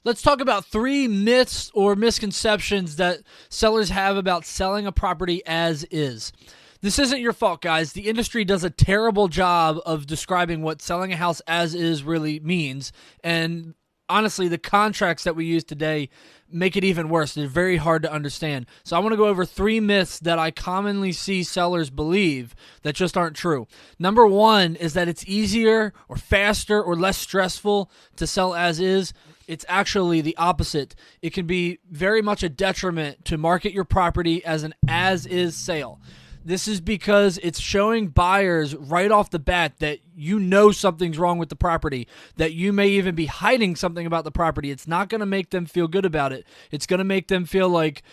Let's talk about 3 myths or misconceptions that sellers have about selling a property as is. This isn't your fault, guys. The industry does a terrible job of describing what selling a house as is really means. And honestly, the contracts that we use today make it even worse. They're very hard to understand. So I want to go over 3 myths that I commonly see sellers believe that just aren't true. Number 1 is that it's easier or faster or less stressful to sell as is. It's actually the opposite. It can be very much a detriment to market your property as an as-is sale. This is because it's showing buyers right off the bat that you know something's wrong with the property, that you may even be hiding something about the property. It's not going to make them feel good about it. It's going to make them feel like,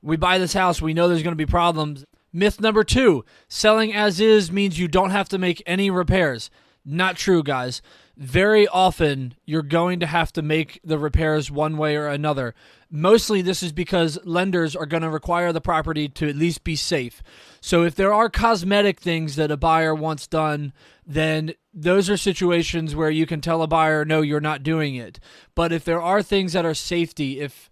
we buy this house, we know there's going to be problems. Myth number 2, selling as is means you don't have to make any repairs. Not true, guys. Very often, you're going to have to make the repairs one way or another. Mostly, this is because lenders are going to require the property to at least be safe. So if there are cosmetic things that a buyer wants done, then those are situations where you can tell a buyer, no, you're not doing it. But if there are things that are safety, if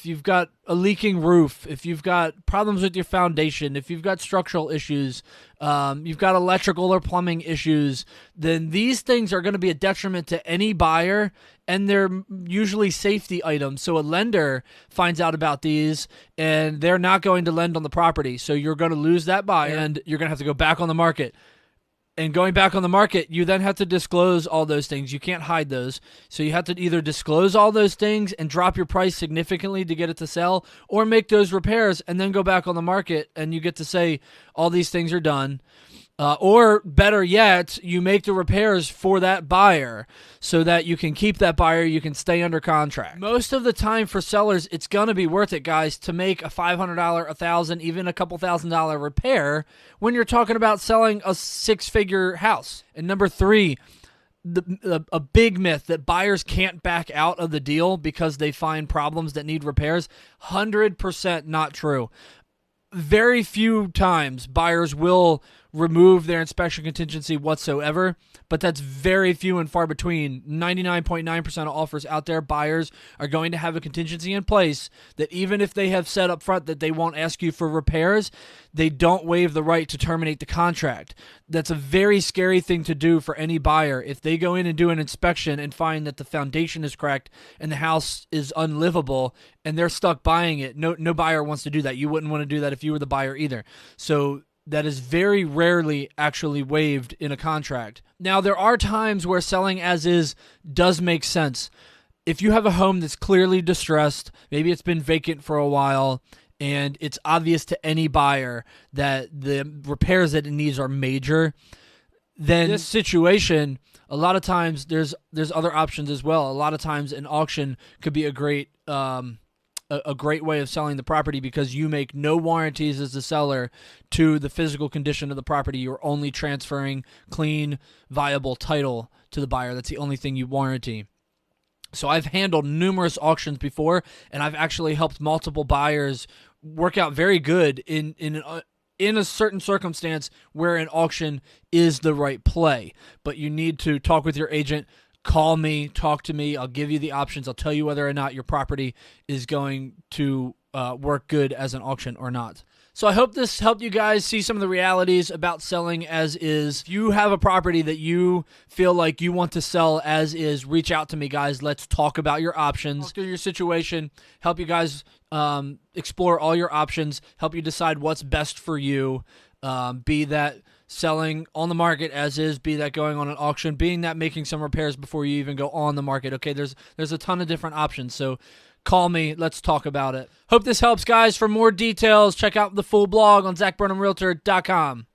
you've got a leaking roof, if you've got problems with your foundation, if you've got structural issues, you've got electrical or plumbing issues, then these things are going to be a detriment to any buyer, and they're usually safety items. So a lender finds out about these, and they're not going to lend on the property. So you're going to lose that buyer, and you're going to have to go back on the market. And going back on the market, you then have to disclose all those things. You can't hide those. So you have to either disclose all those things and drop your price significantly to get it to sell, or make those repairs and then go back on the market and you get to say all these things are done. Or better yet, you make the repairs for that buyer so that you can keep that buyer, you can stay under contract. Most of the time for sellers, it's going to be worth it, guys, to make a $500, $1,000, even a couple $1,000 repair when you're talking about selling a 6-figure house. And number 3, a big myth that buyers can't back out of the deal because they find problems that need repairs, 100% not true. Very few times buyers will remove their inspection contingency whatsoever, but that's very few and far between. 99.9% of offers out there, buyers are going to have a contingency in place that even if they have said up front that they won't ask you for repairs, they don't waive the right to terminate the contract. That's a very scary thing to do for any buyer. If they go in and do an inspection and find that the foundation is cracked and the house is unlivable and they're stuck buying it, no buyer wants to do that. You wouldn't want to do that if you were the buyer either. So that is very rarely actually waived in a contract. Now, there are times where selling as is does make sense. If you have a home that's clearly distressed, maybe it's been vacant for a while, and it's obvious to any buyer that the repairs that it needs are major, then this situation, a lot of times there's other options as well. A lot of times an auction could be a great way of selling the property because you make no warranties as the seller to the physical condition of the property. You're only transferring clean, viable title to the buyer. That's the only thing you warranty. So I've handled numerous auctions before, and I've actually helped multiple buyers work out very good in a certain circumstance where an auction is the right play. But you need to talk with your agent. Call me, talk to me. I'll give you the options. I'll tell you whether or not your property is going to work good as an auction or not. So I hope this helped you guys see some of the realities about selling as is. If you have a property that you feel like you want to sell as is, reach out to me, guys. Let's talk about your options, talk through your situation, help you guys explore all your options, help you decide what's best for you, be that selling on the market as is, be that going on an auction, being that making some repairs before you even go on the market. Okay, there's a ton of different options, so call me. Let's talk about it. Hope this helps, guys. For more details, check out the full blog on ZachBurnhamRealtor.com.